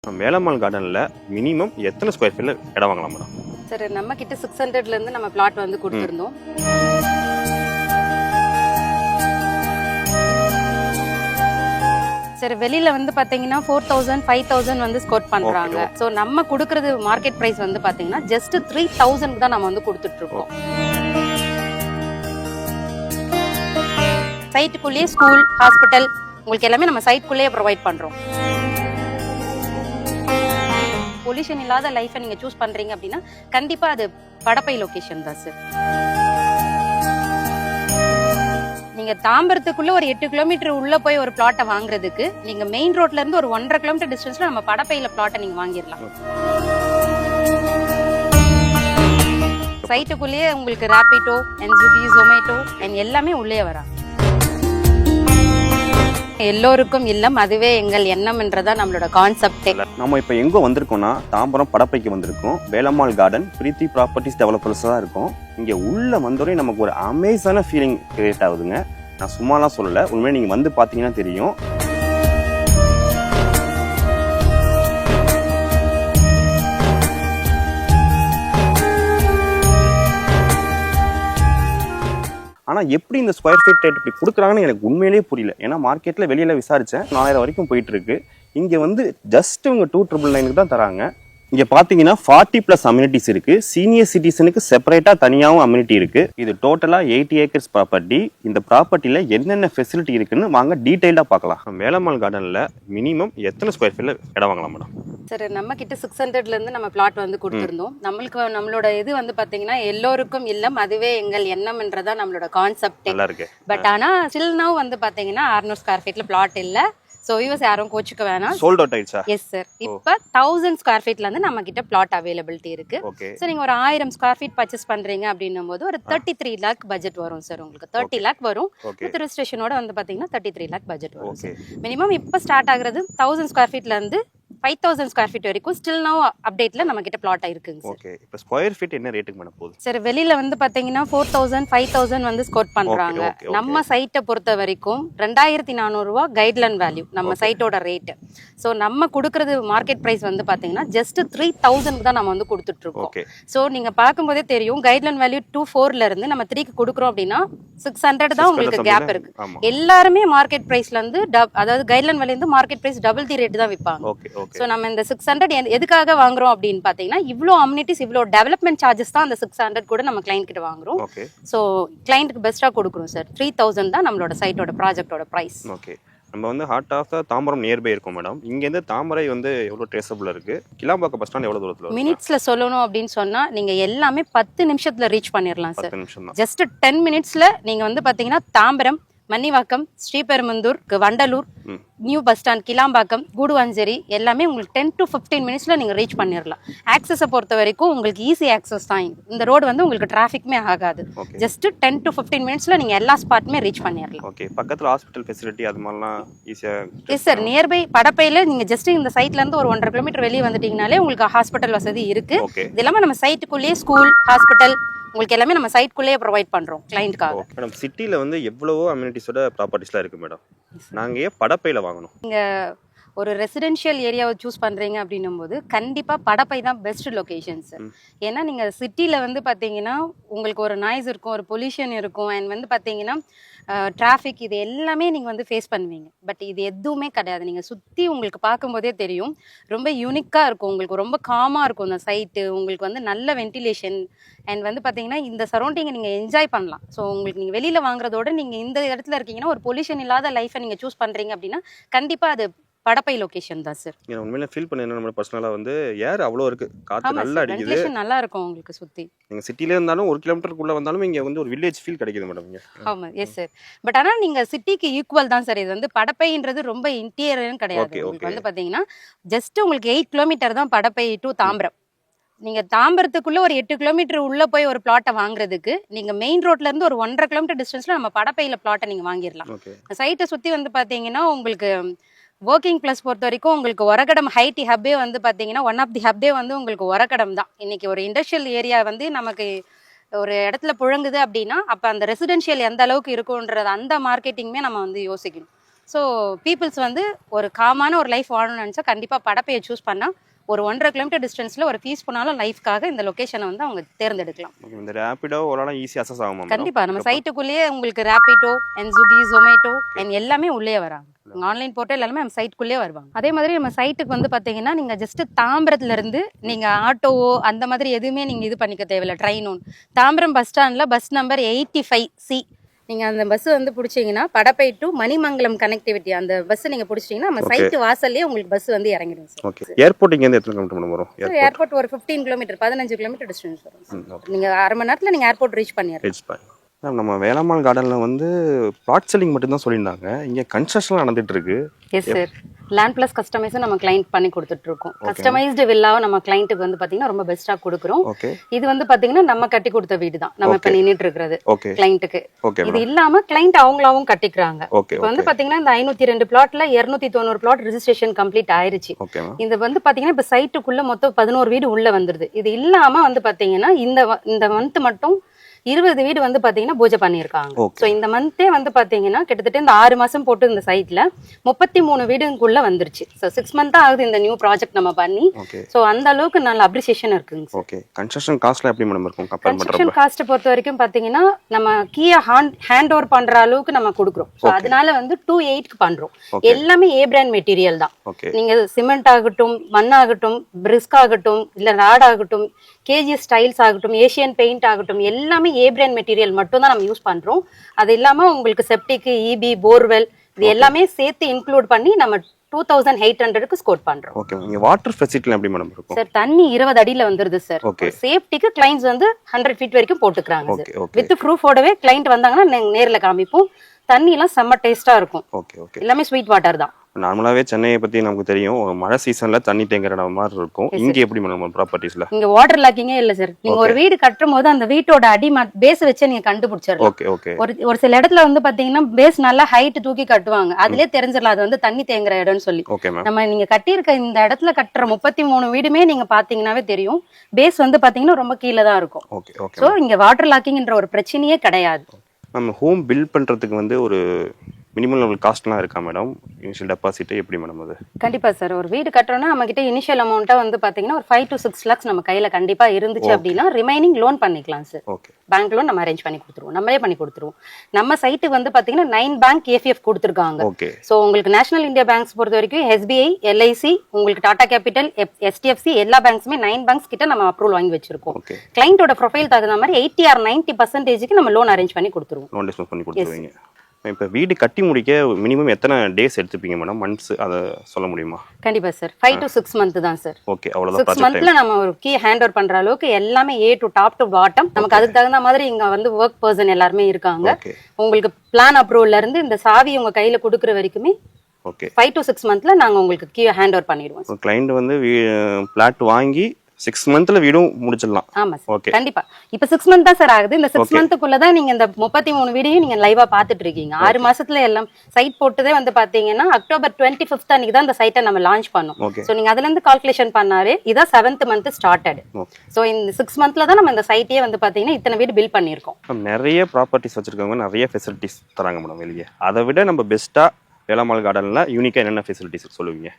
வேலம்மாள் கார்டன்ல மினிமம் எத்தனை ஸ்கொயர் ஃபீட்ல இடம் வாங்கலாம் மேடம்? சார் நம்ம கிட்ட 600ல இருந்து நம்ம பிளாட் வந்து கொடுத்திருந்தோம். சார் வெளியில வந்து பாத்தீங்கன்னா 4000 5000 வந்து ஸ்கோர் பண்றாங்க. சோ நம்ம கொடுக்கிறது மார்க்கெட் பிரைஸ் வந்து பாத்தீங்கன்னா ஜஸ்ட் 3000 தான் நம்ம வந்து கொடுத்துட்டு இருக்கோம். சைட்டுக்குள்ளேயே ஸ்கூல், ஹாஸ்பிட்டல் உங்களுக்கு எல்லாமே நம்ம சைட்டுக்குள்ளேயே ப்ரொவைட் பண்றோம். பொல்யூஷன் இல்லாத லைஃபை நீங்க சூஸ் பண்றீங்க அப்படின்னா கண்டிப்பா அது படப்பை லொகேஷன் தான் சார். நீங்க தாம்பரத்துக்குள்ள ஒரு 8 கிலோமீட்டர் உள்ள போய் ஒரு பிளாட்டை வாங்குறதுக்கு நீங்க மெயின் ரோட்ல இருந்து ஒரு 1.5 கிலோமீட்டர் டிஸ்டன்ஸ்ல நம்ம படப்பையில பிளாட்டை நீங்க வாங்கிடலாம். சைட்டுக்குள்ளேயே உங்களுக்கு ராபிடோ, ஸ்விக்கி, ஜொமேட்டோ எல்லாமே உள்ளே வராங்க. எல்லோருக்கும் இல்லம் அதுவே எங்கள் எண்ணம் என்றதா நம்மளோட கான்செப்டே. நம்ம இப்ப எங்க வந்திருக்கோம்னா தாம்பரம் படப்பைக்கு வந்திருக்கோம். வேலம்மாள் கார்டன் பிரீத்தி ப்ராப்பர்ட்டிஸ் டெவலப்பர்ஸ் தான் இருக்கும். இங்க உள்ள வந்தோடனே நமக்கு ஒரு அமேசான ஃபீலிங் கிரியேட் ஆகுதுங்க. நான் சும்மாலாம் சொல்லல, உண்மையா நீங்க வந்து பாத்தீங்கன்னா தெரியும். ஆனா எப்படி இந்த ஸ்கொயர் ஃபீட் ரேட் இப்படி கொடுக்குறாங்கன்னு எனக்கு உண்மையிலேயே புரியல. ஏன்னா மார்க்கெட்ல வெளியில விசாரிச்சேன், 4000 வரைக்கும் போயிட்டு இருக்கு. இங்க வந்து ஜஸ்ட் இவங்க 2,999 தான் தராங்க. இங்க பாத்தீங்கன்னா 40+ அம்யூனிட்டிஸ் இருக்கு. சீனியர் சிட்டிசனுக்கு செப்பரேட்டா தனியாவும் அம்யூனிட்டி இருக்கு. இது டோட்டலா 80 ஏக்கர்ஸ் ப்ராப்பர்ட்டி. இந்த ப்ராப்பர்ட்டில என்னென்ன ஃபெசிலிட்டி இருக்குன்னு வாங்க டீடைல்டா பார்க்கலாம். வேலம்மாள் கார்டன்ல மினிமம் எத்தனை ஸ்கொயர் ஃபீட்ல இடம் வாங்கலாம் மேடம்? சார் நம்ம கிட்ட 600ல இருந்து நம்ம பிளாட் வந்து கொடுத்திருந்தோம். நம்மளோட இது வந்து பாத்தீங்கன்னா எல்லோருக்கும் இல்லம் அதுவே எங்கள் எண்ணம் என்றதா நம்மளோட கான்செப்ட். நல்லா இருக்கு. பட் ஆனா ஸ்டில் நவ் வந்து பாத்தீங்கன்னா 600 ஸ்கொயர் ஃபீட்ல பிளாட் இல்ல. சோ வியூவர்ஸ் யாரும் கோச்சுக்க வேணாம். சோல்ட் அவுட் ஆயிடுச்சா? Yes sir. இப்ப 1000 ஸ்கொயர் ஃபீட்ல இருந்து நம்ம கிட்ட பிளாட் அவைலபிலிட்டி இருக்கு. சோ நீங்க ஒரு 1000 ஸ்கொயர் ஃபீட் பர்ச்சேஸ் பண்றீங்க அப்படின்னும் போது ஒரு 33 லேக் பட்ஜெட் வரும் சார். உங்களுக்கு 30 லேக் வரும். வித் ரெஜிஸ்ட்ரேஷனோட வந்து பாத்தீங்கன்னா 33 லேக் பட்ஜெட் வரும் சார். மினிமம் இப்ப ஸ்டார்ட் ஆகுறது 1000 ஸ்கொயர் ஃபீட்ல இருந்து 5000 ஸ்கொயர் ஃபீட் வரைக்கும் ஸ்டில் நவ் அப்டேட்ல நம்ம கிட்ட பிளாட் இருக்குங்க சார். ஓகே. இப்போ ஸ்கொயர் ஃபீட் என்ன ரேட்டுக்கு மேடம் போகுது? சார் வெளியில வந்து பாத்தீங்கன்னா 4000 5000 வந்து ஸ்கோர் பண்றாங்க. நம்ம சைட்டை பொறுத்த வரைக்கும் 2400 ரூபாய் கைட்லைன் வேல்யூ நம்ம சைட்டோட ரேட். சோ நம்ம கொடுக்கிறது மார்க்கெட் பிரைஸ் வந்து பாத்தீங்கன்னா ஜஸ்ட் 3000 தான் நம்ம வந்து கொடுத்துட்டு இருக்கோம். சோ நீங்க பாக்கும்போதே தெரியும் கைட்லைன் வேல்யூ 24ல இருந்து நம்ம 3க்கு கொடுக்குறோம் அப்படின்னா 600 தான் உங்களுக்கு கேப் இருக்கு. எல்லாருமே மார்க்கெட் பிரைஸ்ல இருந்து அதாவது கைட்லைன் வேல்யூ இருந்து market price double the rate தான் விப்பாங்க. சோ நம்ம இந்த 600 எதுக்காக வாங்குறோம் அப்படின்னு பாத்தீங்கன்னா இவ்ளோ அம்யூனிட்டிஸ் இவ்ளோ டெவலப்மெண்ட் சார்ஜஸ் தான் அந்த 600 கூட நம்ம கிளைண்ட் கிட்ட வாங்குறோம். சோ கிளைண்ட்க்கு பெஸ்டா கொடுக்குறோம் சார். 3000 தான் நம்மளோட சைட்டோட ப்ராஜெக்ட்டோட பிரைஸ். ஓகே. நம்ம வந்து ஹார்ட் ஆஃப் தாம்பரம் நியர்பை இருக்கும் மேடம். இங்க இருந்து தாமரை வந்து எவ்வளவு ட்ரேசபிள் இருக்கு? கிளாம்பாக்கம் பஸ் ஸ்டாண்ட் எவ்வளவு தூரத்துல இருக்கு? மினிட்ஸ்ல சொல்லணும் அப்படின்னு சொன்னா நீங்க எல்லாமே 10 நிமிஷத்துல ரீச் பண்ணிரலாம் சார். 10 நிமிஷம் தான். ஜஸ்ட் 10 மினிட்ஸ்ல நீங்க வந்து பாத்தீங்கன்னா Tambaram, Mannivakkam, Sriperumbudur, Vandalur, new bus stand, Kilambakkam, Guduvanchery எல்லாமே உங்களுக்கு 10 to 15 மினிட்ஸ்ல நீங்க ரீச் பண்ணிடலாம். ஆக்சஸை பொறுத்த வரைக்கும் உங்களுக்கு ஈஸி ஆக்சஸ் தான். இந்த ரோடு வந்து உங்களுக்கு டிராஃபிக்மே ஆகாது. ஜஸ்ட் 10 to 15 மினிட்ஸ்ல நீங்க எல்லா ஸ்பாட்டுமே ரீச் பண்ணிடலாம். ஓகே. பக்கத்துல ஹாஸ்பிடல் ஃபெசிலிட்டி அது மாதிரிலாம் ஈஸியா? Yes sir. நியர்பை படப்பையில நீங்க ஜஸ்ட் இந்த சைட்ல இருந்து ஒரு 1.5 கிலோமீட்டர் வெளியே வந்துட்டீங்கனாலே உங்களுக்கு ஹாஸ்பிட்டல் வசதி இருக்கு. இது எல்லாமே நம்ம சைட்டுக்குள்ளேயே ஸ்கூல், ஹாஸ்பிட்டல் உங்களுக்கு எல்லாமே நம்ம சைட்குள்ளேயே ப்ரொவைட் பண்றோம் கிளைண்ட்காக. மேடம் சிட்டில வந்து எவ்வளவோ அம்யூனிட்டிஸோட ப்ராப்பர்ட்டிஸ்லாம் இருக்கு மேடம். நாங்க ஏன் படப்பையில வாங்கணும்? நீங்க ஒரு ரெசிடென்ஷியல் ஏரியாவை சூஸ் பண்றீங்க அப்படின்னும் போது கண்டிப்பா படப்பை தான் பெஸ்ட் லொகேஷன் சார். ஏன்னா நீங்க சிட்டில வந்து பாத்தீங்கன்னா உங்களுக்கு ஒரு நாய்ஸ் இருக்கும், ஒரு பொல்யூஷன் இருக்கும், அண்ட் வந்து பாத்தீங்கன்னா டிராஃபிக் இது எல்லாமே நீங்க வந்து ஃபேஸ் பண்ணுவீங்க. பட் இது எதுவுமே கிடையாது. நீங்க சுத்தி உங்களுக்கு பார்க்கும்போதே தெரியும் ரொம்ப யூனிக்கா இருக்கும். உங்களுக்கு ரொம்ப காமா இருக்கும் அந்த சைட்டு. உங்களுக்கு வந்து நல்ல வென்டிலேஷன் அண்ட் வந்து பாத்தீங்கன்னா இந்த சரௌண்டிங்கை நீங்க என்ஜாய் பண்ணலாம். ஸோ உங்களுக்கு நீங்க வெளியில வாங்குறதோட நீங்க இந்த இடத்துல இருக்கீங்கன்னா ஒரு பொல்யூஷன் இல்லாத லைஃபை நீங்க சூஸ் பண்றீங்க அப்படின்னா கண்டிப்பா அது படப்பை லொகேஷன் தான் சார். நான் உண்மையில ஃபீல் பண்ணேன். நம்ம பர்சனலா வந்து ஏர் அவ்வளோ இருக்கு, காத்து நல்லா அடிக்குது, வென்டிலேஷன் நல்லா இருக்கும் உங்களுக்கு சுத்தி. நீங்க சிட்டில இருந்தாலும் 1 கிலோமீட்டருக்குள்ள வந்தாலும் இங்க வந்து ஒரு வில்லேஜ் ஃபீல் கிடைக்குது மேடம் இங்க. ஆமா. Yes sir. பட் ஆனா நீங்க சிட்டிக்கு ஈக்குவல் தான் சார். இது வந்து படப்பைன்றது ரொம்ப இன்டீரியர்னு கிடையாது. உங்களுக்கு வந்து பாத்தீங்கன்னா ஜஸ்ட் உங்களுக்கு 8 கிலோமீட்டர் தான் படப்பை டு தாம்பரம். நீங்க தாம்பரத்துக்குள்ள ஒரு 8 கிலோமீட்டர் உள்ள போய் ஒரு பிளாட்டை வாங்குறதுக்கு நீங்க மெயின் ரோட்ல இருந்து ஒரு 1.5 கிலோமீட்டர் டிஸ்டன்ஸ்ல நம்ம படப்பையில பிளாட்டை நீங்க வாங்கிடலாம். சைட்டை சுத்தி வந்து பாத்தீங்கன்னா உங்களுக்கு ஒர்க்கிங் பிளஸ் பொறுத்த வரைக்கும் உங்களுக்கு ஒரகடம் ஹைடி ஹப்பே வந்து பாத்தீங்கன்னா ஒன் ஆஃப் தி ஹப்பே வந்து உங்களுக்கு ஒரகடம் தான். இன்னைக்கு ஒரு இண்டஸ்ட்ரியல் ஏரியா வந்து நமக்கு ஒரு இடத்துல புழங்குது அப்படின்னா அப்ப அந்த ரெசிடென்ஷியல் எந்த அளவுக்கு இருக்கும்ன்றது அந்த மார்க்கெட்டிங்குமே நம்ம வந்து யோசிக்கணும். ஸோ பீப்புள்ஸ் வந்து ஒரு காமான ஒரு லைஃப் வாழணும்னு நினச்சா கண்டிப்பாக படப்பையை சூஸ் பண்ணால் ஒரு 1.5 கிலோமீட்டர் டிஸ்டன்ஸ்ல ஒரு ஃபீஸ் போனாலும் லைஃப்காக இந்த லொகேஷனை வந்து அவங்க தேர்ந்தெடுக்கலாம். இந்த ரேபிடோ ஓலாம் ஈஸி அசஸ் ஆகுமா? கண்டிப்பா நம்ம சைட்டுக்குள்ளேயே உங்களுக்கு Rapido and Swiggy Zomato and எல்லாமே உள்ளே வராங்க. ஆன்லைன் போர்ட்டல் எல்லாமே நம்ம சைட்டுக்குள்ளேயே வருவாங்க. அதே மாதிரி நம்ம சைட்டுக்கு வந்து பாத்தீங்கன்னா நீங்க ஜஸ்ட் தாம்பரத்துல இருந்து நீங்க ஆட்டோவோ அந்த மாதிரி எதுவுமே நீங்க இது பண்ணிக்க தேவையில்லை. ட்ரெயினோ தாம்பரம் பஸ் ஸ்டாண்ட்ல பஸ் நம்பர் 85C நீங்க அந்த பஸ் வந்து பிடிச்சீங்கன்னா படப்பை டு மணிமங்கலம் கனெக்டிவிட்டி அந்த பஸ் நீங்க பிடிச்சிட்டீங்கன்னா நம்ம சைட் வாசல்லே உங்களுக்கு பஸ் வந்து இறங்கிடும் சார். ஓகே. ஏர்போர்ட் இங்க இருந்து எத்தனை கிலோமீட்டர் வரும்? ஏர்போர்ட் ஒரு 15 கிலோமீட்டர் 15 கிலோமீட்டர் டிஸ்டன்ஸ் வரும். நீங்க அரை மணி நேரத்துல நீங்க ஏர்போர்ட் ரீச் பண்ணிடுறீங்க. நம்ம வேலம்மாள் கார்டன்ல வந்து பிளாட் செல்லிங் மட்டும் தான் சொல்லியிருந்தாங்க. இங்க கன்ஸ்ட்ரக்ஷன் நடந்துட்டு இருக்கு. Yes sir. லேண்ட் பிளஸ் கஸ்டமைஸும் நம்ம கிளைண்ட் பண்ணி கொடுத்துட்டு இருக்கோம். கஸ்டமைஸ்டு வில்லாவை நம்ம கிளைண்ட்டுக்கு வந்து பாத்தீங்கன்னா ரொம்ப பெஸ்டா கொடுக்குறோம். இது வந்து பாத்தீங்கன்னா நம்ம கட்டி கொடுத்த வீடு தான் நம்ம இப்ப நின்னுட்டு இருக்கிறது கிளைண்ட்டுக்கு. இது இல்லாம கிளைண்ட் அவங்களாவும் கட்டிக்கிறாங்க. இப்ப வந்து பாத்தீங்கன்னா இந்த 502 பிளாட்ல 290 பிளாட் ரெஜிஸ்ட்ரேஷன் கம்ப்ளீட் ஆயிருச்சு. இது வந்து பாத்தீங்கன்னா இப்ப சைட்டுக்குள்ள மொத்தம் 11 வீடு உள்ள வந்துருது. இது இல்லாம வந்து பாத்தீங்கன்னா இந்த மந்த் மட்டும் 20 வீடு வந்து பாத்தீங்கன்னா பூஜை பண்ணிருக்காங்க. சோ இந்த மந்தே வந்து பாத்தீங்கன்னா கிட்டத்தட்ட இந்த 6 மாசம் போட்டு இந்த சைட்ல 33 வீடுக்குள்ள வந்துருச்சு. சோ 6 மந்த் ஆகுது இந்த நியூ ப்ராஜெக்ட் நம்ம பண்ணி. சோ அந்த அளவுக்கு நல்ல அப்ரிசியேஷன் இருக்குங்க. ஓகே. கன்ஸ்ட்ரக்ஷன் காஸ்ட்ல எப்படி மேடம் இருக்கும் கம்பேர் பண்றப்ப? கன்ஸ்ட்ரக்ஷன் காஸ்ட் பொறுத்த வரைக்கும் பாத்தீங்கன்னா நம்ம கீயா ஹேண்ட் ஓவர் பண்ற அளவுக்கு நம்ம கொடுக்குறோம். சோ அதனால வந்து 2.8க்கு பண்றோம். எல்லாமே ஏ பிராண்ட் மெட்டீரியல் தான். நீங்க சிமெண்ட் ஆகட்டும், மண் ஆகட்டும், பிரிஸ்க் ஆகட்டும், இல்ல ராட் ஆகட்டும், கேஜி ஸ்டைல்ஸ் ஆகட்டும், ஏசியன் பெயிண்ட் ஆகட்டும், எல்லாமே ஏ பிராண்ட் மெட்டீரியல் மட்டும் தான் நம்ம யூஸ் பண்றோம். அது இல்லாம உங்களுக்கு செப்டிக், இபி, போர்வெல் இது எல்லாமே சேர்த்து இன்க்ளூட் பண்ணி நம்ம 2800க்கு ஸ்கோர் பண்றோம். ஓகே. நீங்க வாட்டர் ஃபெசிலிட்டி எப்படி மேடம் இருக்கும்? சார் தண்ணி 20 அடியில வந்துருது சார். சேஃப்டிக்கு கிளைண்ட்ஸ் வந்து 100 ஃபீட் வரைக்கும் போட்டுக்கறாங்க சார். வித் ப்ரூஃபோடவே கிளைண்ட் வந்தாங்கன்னா நேர்ல காமிப்போம். தண்ணி எல்லாம் செம்ம டேஸ்டா இருக்கும். எல்லாமே ஸ்வீட் வாட்டர் தான். நார்மலாவே சென்னையை பத்தி நமக்கு தெரியும், மழை சீசன்ல தண்ணி தேங்குற மாதிரி இருக்கும். இங்க எப்படி மேடம் ப்ராப்பர்ட்டிஸ்ல? இங்க வாட்டர் லாக்கிங்கே இல்ல சார். நீங்க ஒரு வீடு கட்டும் போது அந்த வீட்டோட அடி பேஸ் வச்சு நீங்க கண்டுபிடிச்சிடலாம். Okay okay. ஒரு சில இடத்துல வந்து பாத்தீங்கன்னா பேஸ் நல்லா ஹைட் தூக்கி கட்டுவாங்க. அதுலயே தெரிஞ்சிடலாம் அது வந்து தண்ணி தேங்குற இடம்னு சொல்லி. நம்ம நீங்க கட்டியிருக்க இந்த இடத்துல கட்டுற 33 வீடுமே நீங்க பாத்தீங்கன்னாவே தெரியும் பேஸ் வந்து பாத்தீங்கன்னா ரொம்ப கீழே தான் இருக்கும். சோ இங்க வாட்டர் லாக்கிங்ன்ற ஒரு பிரச்சனையே கிடையாது. நம்ம ஹோம் பில்ட் பண்றதுக்கு வந்து ஒரு மினிமம் லெவல் காஸ்ட்லாம் இருக்கா மேடம்? இனிஷியல் டெபாசிட் எப்படி மேடம் அது? கண்டிப்பா சார். ஒரு வீடு கட்டுறோம்னா நம்ம கிட்ட இனிஷியல் அமௌண்ட்டா வந்து பாத்தீங்கன்னா ஒரு 5 to 6 lakhs நம்ம கையில கண்டிப்பா இருந்துச்சு அப்படின்னா ரிமைனிங் லோன் பண்ணிக்கலாம் சார். பேங்க் லோன் நம்ம அரேஞ்ச் பண்ணி கொடுத்துருவோம். நம்மளே பண்ணி கொடுத்துருவோம். நம்ம சைட்டுக்கு வந்து பாத்தீங்கன்னா 9 பேங்க் ஏபிஎஃப் கொடுத்துருக்காங்க. சோ உங்களுக்கு நேஷனல் இந்தியா பேங்க்ஸ் பொறுத்த வரைக்கும் எஸ்பிஐ, எல்ஐசி, உங்களுக்கு டாடா கேபிட்டல், எஸ்டிஎஃப்சி எல்லா பேங்க்ஸுமே 9 பேங்க்ஸ் கிட்ட நம்ம அப்ரூவல் வாங்கி வச்சிருக்கோம். கிளைண்டோட ப்ரொஃபைல் தகுந்த மாதிரி 80 or 90% நம்ம லோன் அரேஞ்ச் பண்ணி கொடுத்துருவோம். லோன் டிஸ்போஸ் பண்ணி கொடுத்துருவீங்க. இப்போ வீடு கட்டி முடிக்க மினிமம் எத்தனை டேஸ் எடுத்துப்பீங்க மேடம்? மந்த்ஸ் அதை சொல்ல முடியுமா? கண்டிப்பா சார். 5 to 6 months தான் சார். ஓகே. அவ்வளவுதான். 6 monthsல நம்ம ஒரு கீ ஹேண்ட் ஓவர் பண்ற அளவுக்கு எல்லாமே A to top to bottom நமக்கு அதுக்கு தகுந்த மாதிரி இங்க வந்து ஒர்க் பர்சன் எல்லாருமே இருக்காங்க. உங்களுக்கு பிளான் அப்ரூவல்ல இருந்து இந்த சாவி உங்க கையில கொடுக்குற வரைக்குமே 5 to 6 monthsல நாங்க உங்களுக்கு கீ ஹேண்ட் ஓவர் பண்ணிடுவோம். கிளைண்ட் வந்து பிளாட் வாங்கி 6 monthsல வீடும் முடிச்சிடலாம். ஆமா சார். கண்டிப்பா. இப்ப 6 months தான் சார் ஆகுது. இந்த 6 monthக்குள்ள தான் நீங்க இந்த 33 வீடியோயும் நீங்க லைவா பாத்துட்டு இருக்கீங்க. 6 மாசத்துல எல்லாம் சைட் போட்டதே வந்து பாத்தீங்கன்னா அக்டோபர் 25th அன்னைக்கு தான் இந்த சைட்டை நம்ம லான்ச் பண்ணோம். சோ நீங்க அதுல இருந்து கால்குலேஷன் பண்ணாவே இதான் 7th month ஸ்டார்டட். சோ இந்த 6 monthsல தான் நம்ம இந்த சைட்டையே வந்து பாத்தீங்கன்னா இத்தனை வீடு பில்ட் பண்ணிருக்கோம். நிறைய ப்ராப்பர்ட்டிஸ் வச்சிருக்கவங்க நிறைய ஃபெசிலிட்டிஸ் தராங்க மேடம் வெளியே. அதை விட நம்ம பெஸ்டா வேலம்மாள் கார்டன்ல யூனிக்கா என்னென்ன ஃபெசிலிட்டிஸ் சொல்லுவீங்க?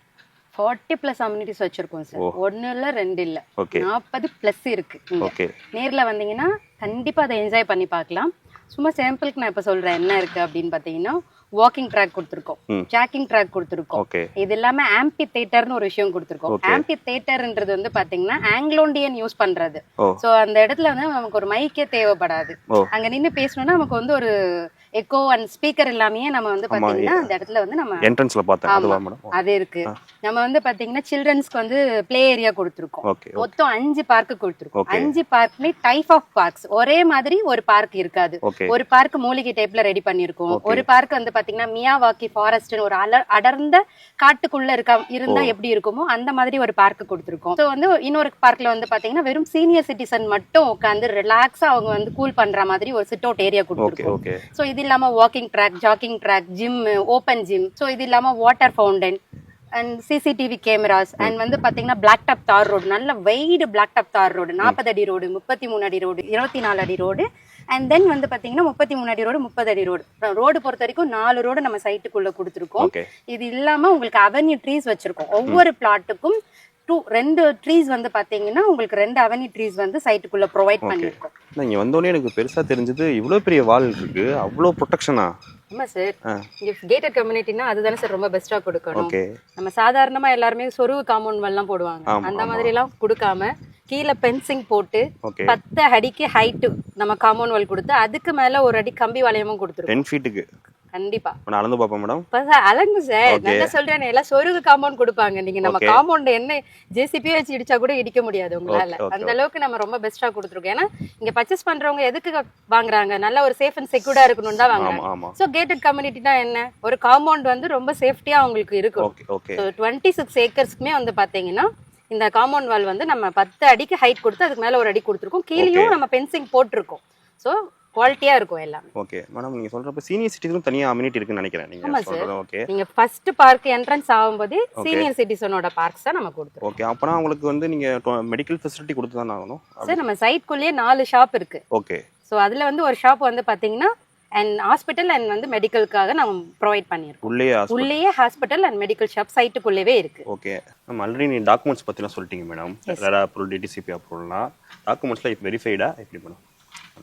40+ அம்யூனிட்டிஸ் வச்சிருக்கோம் சார். 1 இல்ல 2 இல்ல 40+ இருக்கு. நேர்ல வந்தீங்கன்னா கண்டிப்பா அதை என்ஜாய் பண்ணி பார்க்கலாம். சும்மா சாம்பிளுக்கு நான் இப்ப சொல்றேன் என்ன இருக்கு அப்படின்னு பாத்தீங்கன்னா வாக்கிங் ட்ராக் கொடுத்துருக்கோம், ஜாக்கிங் ட்ராக் கொடுத்துருக்கோம். இது இல்லாம ஆம்பி தியேட்டர்னு ஒரு விஷயம் கொடுத்துருக்கோம். ஆம்பி தியேட்டர்ன்றது வந்து பாத்தீங்கன்னா ஆங்கிலோண்டியன் யூஸ் பண்றது. சோ அந்த இடத்துல வந்து நமக்கு ஒரு மைக்கே தேவைப்படாது. அங்க நின்னு பேசணும்னா நமக்கு வந்து ஒரு எக்கோ அண்ட் ஸ்பீக்கர் எல்லாமே நம்ம வந்து பாத்தீங்கன்னா அந்த இடத்துல வந்து நம்ம என்ட்ரன்ஸ்ல பார்த்தோம். அது இருக்கு. நம்ம வந்து பாத்தீங்கன்னா சில்ட்ரன்ஸ்க்கு வந்து பிளே ஏரியா கொடுத்துருக்கோம். மொத்தம் 5 பார்க் கொடுத்துருக்கோம். 5 பார்க்மே டைப் ஆஃப் பார்க்ஸ். ஒரே மாதிரி ஒரு பார்க் இருக்காது. ஒரு பார்க் மூலிகை டைப்ல ரெடி பண்ணிருக்கோம். ஒரு பார்க் வந்து பாத்தீங்கன்னா மியாவாக்கி ஃபாரஸ்ட் ஒரு அடர்ந்த காட்டுக்குள்ள இருந்தா எப்படி இருக்குமோ அந்த மாதிரி ஒரு பார்க் கொடுத்துருக்கோம். ஸோ வந்து இன்னொரு பார்க்ல வந்து பாத்தீங்கன்னா வெறும் சீனியர் சிட்டிசன் மட்டும் உட்காந்து ரிலாக்ஸா அவங்க வந்து கூல் பண்ற மாதிரி ஒரு சிட் அவுட் ஏரியா கொடுத்துருக்கோம். ஸோ இது இல்லாம walking track, jogging track, gym, open gym. So இது இல்லாம water fountain and CCTV cameras and வந்து பாத்தீங்கன்னா பிளாக் டாப் தார் ரோடு, நல்ல வைடு பிளாக் டாப் தார் ரோடு, 40 அடி ரோடு, 33 அடி ரோடு, 24 அடி ரோடு அண்ட் தென் வந்து பாத்தீங்கன்னா 33 அடி ரோடு 30 அடி ரோடு பொறுத்த வரைக்கும் 4 ரோடு நம்ம சைட்டுக்குள்ள கொடுத்துருக்கோம். ஓகே. இது இல்லாம உங்களுக்கு அவென்யூ ட்ரீஸ் வச்சிருக்கோம். ஒவ்வொரு பிளாட்டுக்கும் 2 ட்ரீஸ் வந்து பாத்தீங்கன்னா உங்களுக்கு 2 அவென்யூ ட்ரீஸ் வந்து சைட்டுக்குள்ள ப்ரொவைட் பண்ணிருக்கோம். இங்க வந்தோடனே எனக்கு பெருசா தெரிஞ்சது இவ்வளவு பெரிய வால் இருக்கு, அவ்வளவு ப்ரொடெக்ஷனா? ஆமா சார், இங்க கேட்டட் கம்யூனிட்டினா அதுதானே சார் ரொம்ப பெஸ்டா கொடுக்கணும். ஓகே. நம்ம சாதாரணமா எல்லாருமே சொருவு காம்பவுண்ட் எல்லாம் போடுவாங்க, அந்த மாதிரி எல்லாம் கொடுக்காம கீழே பென்சிங் போட்டு 10 அடிக்கு ஹைட் நம்ம காம்பவுண்ட் வால் கொடுத்து அதுக்கு மேல ஒரு அடி கம்பி வளையமும் கொடுத்துருக்கோம் 10 ஃபீட்டுக்கு. கண்டிப்பா நான் அளந்து பாப்பேன் மேடம். அலங்கு சார், நான் சொல்றேன் எல்லாம் சொருகு காம்பவுண்ட் கொடுப்பாங்க. நீங்க நம்ம காம்பவுண்ட் என்ன ஜேசிபி வச்சு இடிச்சா கூட இடிக்க முடியாது உங்களால. அந்த அளவுக்கு நம்ம ரொம்ப பெஸ்டா கொடுத்துருக்கோம். ஏன்னா இங்க பர்ச்சேஸ் பண்றவங்க எதுக்கு வாங்குறாங்க? நல்ல ஒரு சேஃப் அண்ட் செக்யூர்டா இருக்கணும் தான் வாங்குறாங்க. சோ கேட்டட் கம்யூனிட்டினா என்ன, ஒரு காம்பவுண்ட் வந்து ரொம்ப சேஃப்டியா உங்களுக்கு இருக்கும். 26 ஏக்கர்ஸ்க்குமே வந்து பாத்தீங்கன்னா இந்த காம்பவுண்ட் வால் வந்து நம்ம 10 அடிக்கு ஹைட் கொடுத்து அதுக்கு மேல ஒரு அடி கொடுத்துருக்கோம். கீழேயும் நம்ம பென்சிங் போட்டிருக்கோம். சோ குவாலிட்டியா இருக்கும் எல்லாம். ஓகே மேடம், நீங்க சொல்றப்ப சீனியர் சிட்டிசனுக்கு தனியா அம்யூனிட்டி இருக்குன்னு நினைக்கிறேன் நீங்க சொல்றது. ஓகே. நீங்க ஃபர்ஸ்ட் பார்க் என்ட்ரன்ஸ் ஆகும்போது சீனியர் சிட்டிசனோட பார்க்ஸ் தான் நம்ம கொடுத்துறோம். ஓகே. அப்பனா உங்களுக்கு வந்து நீங்க மெடிக்கல் ஃபெசிலிட்டி கொடுத்து தான் ஆகணும் சார். நம்ம சைட்க்குள்ளேயே 4 ஷாப் இருக்கு. ஓகே. சோ அதுல வந்து ஒரு ஷாப் வந்து பாத்தீங்கன்னா அண்ட் ஹாஸ்பிட்டல் அண்ட் வந்து மெடிக்கலுக்காக நம்ம ப்ரொவைட் பண்ணியிருக்கோம். உள்ளேயே ஹாஸ்பிட்டல் அண்ட் மெடிக்கல் ஷாப் சைட்டுக்குள்ளேயே இருக்கு. ஓகே. நம்ம ஆல்ரெடி நீ டாக்குமெண்ட்ஸ் பத்திலாம் சொல்லிட்டீங்க மேடம். ரெரா அப்ரூவல், டிடிசிபி அப்ரூவல்லாம் டாக்குமெண்ட்ஸ்ல வெரிஃபைடா எப்படி மேடம்?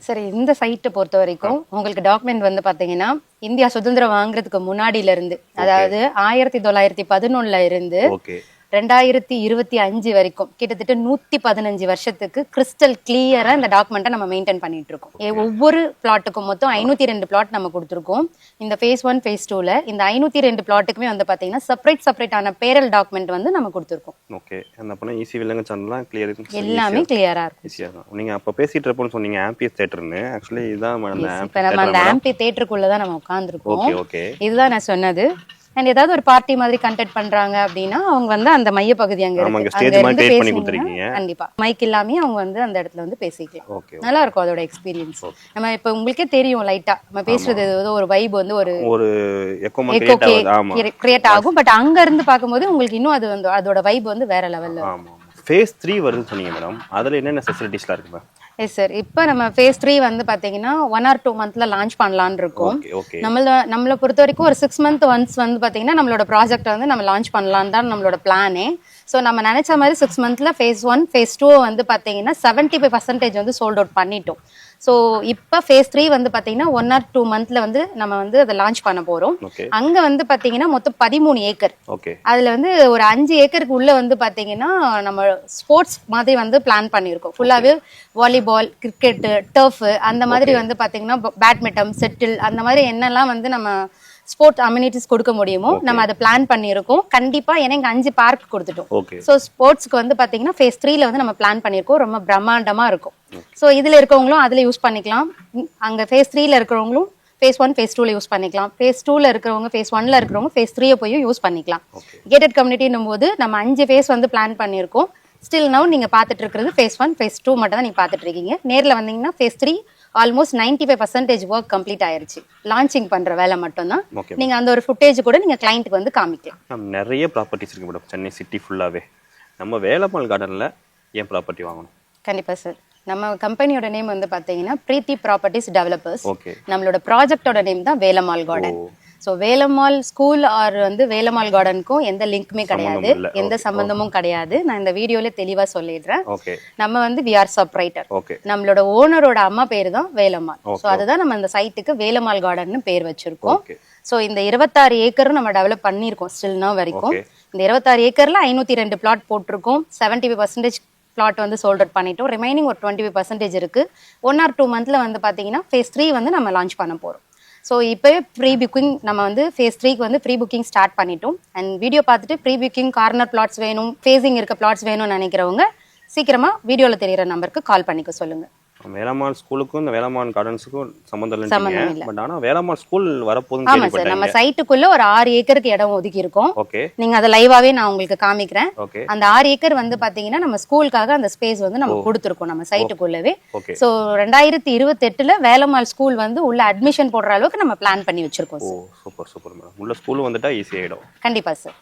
சரி, இந்த சைட்டை பொறுத்த வரைக்கும் உங்களுக்கு டாக்குமெண்ட் வந்து பாத்தீங்கன்னா இந்தியா சுதந்திரம் வாங்குறதுக்கு முன்னாடியில இருந்து, அதாவது 1911 இருந்து 2025 வரைக்கும் கிட்டத்தட்ட 115 வருஷத்துக்கு கிறிஸ்டல் கிளியரா இந்த டாக்குமெண்ட்டை நம்ம மெயின்டைன் பண்ணிட்டு இருக்கோம். ஒவ்வொரு பிளாட்டுக்கும் மொத்தம் 502 பிளாட் நம்ம கொடுத்துருக்கோம். இந்த phase 1 phase 2ல இந்த 502 பிளாட்டுக்குமே வந்து பாத்தீங்கன்னா செப்பரேட்டான பேரல் டாக்குமெண்ட் வந்து நம்ம கொடுத்துருக்கோம். ஓகே. அந்த பண்ண ஈஸி வில்லங்க சேனல்லாம் கிளியர் இருக்கு, எல்லாமே கிளியரா இருக்கும். ஈஸியா தான். நீங்க அப்ப பேசிட்டு இருப்போம்னு சொன்னீங்க ஆம்பி தியேட்டர்னு. ஆக்சுவலி இதுதான் இப்ப நம்ம அந்த ஆம்பி தியேட்டருக்குள்ள தான் நம்ம உட்கார்ந்துருக்கோம். ஓகே. ஓகே. இதுதான் நான் சொன்னது. அண்ட் ஏதாவது ஒரு பார்ட்டி மாதிரி கண்டக்ட் பண்றாங்க அப்படின்னா அவங்க வந்து அந்த மைய பகுதி அங்க இருக்கு, கண்டிப்பா மைக் இல்லாம அவங்க வந்து அந்த இடத்துல வந்து பேசிக்கலாம். நல்லா இருக்கும் அதோட எக்ஸ்பீரியன்ஸ். நம்ம இப்ப உங்களுக்கே தெரியும் லைட்டா நம்ம பேசுறது ஏதோ ஒரு வைப் வந்து ஒரு எக்கோ கிரியேட் ஆகும். பட் அங்க இருந்து பாக்கும்போது உங்களுக்கு இன்னும் அது வந்து அதோட வைப் வந்து வேற லெவல்ல. phase 3 வருதுன்னு சொன்னீங்க மேடம். அதுல என்னென்ன ஃபெசிலிட்டிஸ்லாம் இருக்கு மேம்? எஸ் சார், இப்போ நம்ம phase 3 வந்து பாத்தீங்கன்னா 1 or 2 monthல லான்ச் பண்ணலாம்னு இருக்கோம். நம்மளை பொறுத்த வரைக்கும் ஒரு 6 month ஒன்ஸ் வந்து பாத்தீங்கன்னா நம்மளோட ப்ராஜெக்ட் வந்து நம்ம லான்ச் பண்ணலாம் தான் நம்மளோட பிளானே. ஸோ நம்ம நினைச்ச மாதிரி 6 monthல phase 1 phase 2 வந்து பாத்தீங்கன்னா 75% வந்து சோல்ட் அவுட் பண்ணிட்டோம். ஸோ இப்போ phase 3 வந்து பாத்தீங்கன்னா 1 or 2 monthல வந்து நம்ம வந்து அதை லான்ச் பண்ண போறோம். அங்க வந்து பாத்தீங்கன்னா மொத்தம் 13 ஏக்கர். அதுல வந்து ஒரு 5 ஏக்கருக்கு உள்ள வந்து பாத்தீங்கன்னா நம்ம ஸ்போர்ட்ஸ் மாதிரி வந்து பிளான் பண்ணியிருக்கோம். ஃபுல்லாவே வாலிபால், கிரிக்கெட், டர்ஃப் அந்த மாதிரி வந்து பாத்தீங்கன்னா பேட்மிண்டன், செட்டில் அந்த மாதிரி என்னெல்லாம் வந்து நம்ம ஸ்போர்ட்ஸ் அம்யூனிட்டிஸ் கொடுக்க முடியுமோ நம்ம அதை பிளான் பண்ணியிருக்கோம். கண்டிப்பா ஏன்னா இங்க 5 பார்க் கொடுத்துட்டோம். ஸோ ஸ்போர்ட்ஸ்க்கு வந்து பாத்தீங்கன்னா phase 3ல வந்து நம்ம பிளான் பண்ணியிருக்கோம். ரொம்ப பிரம்மாண்டமா இருக்கும். ஸோ இதுல இருக்கவங்களும் அதுல யூஸ் பண்ணிக்கலாம். அங்க phase 3ல இருக்கிறவங்களும் phase 1 phase 2ல யூஸ் பண்ணிக்கலாம். phase 2ல இருக்கிறவங்க phase 1ல இருக்கிறவங்க phase 3 போய் யூஸ் பண்ணிக்கலாம். கேட்டட் கம்யூனிட்டின்னும் போது நம்ம 5 phase வந்து பிளான் பண்ணியிருக்கோம். ஸ்டில் நவ் நீங்க பாத்துட்டு இருக்கிறது phase 1 phase 2 மட்டும் தான் நீங்க பாத்துட்டு இருக்கீங்க. நேர்ல வந்தீங்கன்னா phase 3 ஆல்மோஸ்ட் 95% ஒர்க் கம்ப்ளீட் ஆயிருச்சு. லான்ச்சிங் பண்ற வேலை மட்டும் தான். நீங்க அந்த ஒரு ஃபுட்டேஜ் கூட நீங்க கிளையண்ட்டுக்கு வந்து காமிக்கலாம். நிறைய ப்ராப்பர்ட்டிஸ் இருக்கு மேடம் சென்னை சிட்டி ஃபுல்லாவே. நம்ம வேலம்மாள் கார்டன்ல ஏன் ப்ராப்பர்ட்டி வாங்கணும்? கண்டிப்பா சார், நம்ம கம்பெனியோட நேம் வந்து பாத்தீங்கன்னா பிரீத்தி ப்ராப்பர்ட்டிஸ் டெவலப்பர்ஸ். நம்மளோட ப்ராஜெக்டோட நேம் தான் Velammal garden. So Velammal school or வந்து வேலம்மாள் கார்டனுக்கும் எந்த லிங்க்குமே கிடையாது, எந்த சம்பந்தமும் கிடையாது. நான் இந்த வீடியோல தெளிவா சொல்லிடுறேன். நம்ம வந்து வி ஆர் செப்பரேட்டர். நம்மளோட ஓனரோட அம்மா பேரு தான் வேலம்மாள். ஸோ அதுதான் நம்ம இந்த சைட்டுக்கு வேலம்மாள் கார்டன் பேர் வச்சிருக்கோம். ஸோ இந்த 26 ஏக்கரும் நம்ம டெவலப் பண்ணியிருக்கோம் ஸ்டில் நவ் வரைக்கும். இந்த 26 ஏக்கர்ல 502 பிளாட் போட்டிருக்கோம். 75% பிளாட் வந்து சோல்ட் அவுட் பண்ணிட்டோம். ரிமைனிங் ஒரு 25% இருக்கு. 1 or 2 monthல வந்து பாத்தீங்கன்னா phase 3 வந்து நம்ம லான்ச் பண்ண போறோம். ஸோ இப்போவே ப்ரீ புக்கிங் நம்ம வந்து phase 3க்கு வந்து ப்ரீ புக்கிங் ஸ்டார்ட் பண்ணிட்டோம். அண்ட் வீடியோ பார்த்துட்டு ப்ரீ புக்கிங் கார்னர் பிளாட்ஸ் வேணும், ஃபேஸிங் இருக்க பிளாட்ஸ் வேணும்னு நினைக்கிறவங்க சீக்கிரமா வீடியோல தெரியுற நம்பருக்கு கால் பண்ணிக்க சொல்லுங்க. வேலம்மாள் ஸ்கூலுக்கும் இந்த வேலம்மாள் கார்டன்ஸுக்கும் சம்பந்தம் இல்லை. பட் ஆனா வேலம்மாள் ஸ்கூல் வரப்போகுது. ஆமா சார், நம்ம சைட்டுக்குள்ள ஒரு 6 ஏக்கருக்கு இடம் ஒதுக்கி இருக்கோம். நீங்க அதை லைவாவே நான் உங்களுக்கு காமிக்கிறேன். அந்த 6 ஏக்கர் வந்து பாத்தீங்கன்னா நம்ம ஸ்கூலுக்காக அந்த ஸ்பேஸ் வந்து நம்ம கொடுத்துருக்கோம் நம்ம சைட்டுக்குள்ளவே. சோ 2028ல வேலம்மாள் ஸ்கூல் வந்து உள்ள அட்மிஷன் போடுற அளவுக்கு நம்ம பிளான் பண்ணி வச்சிருக்கோம். Super super madam. உள்ள ஸ்கூல் வந்துட்டா ஈஸி ஆயிடும். கண்டிப்பா சார்.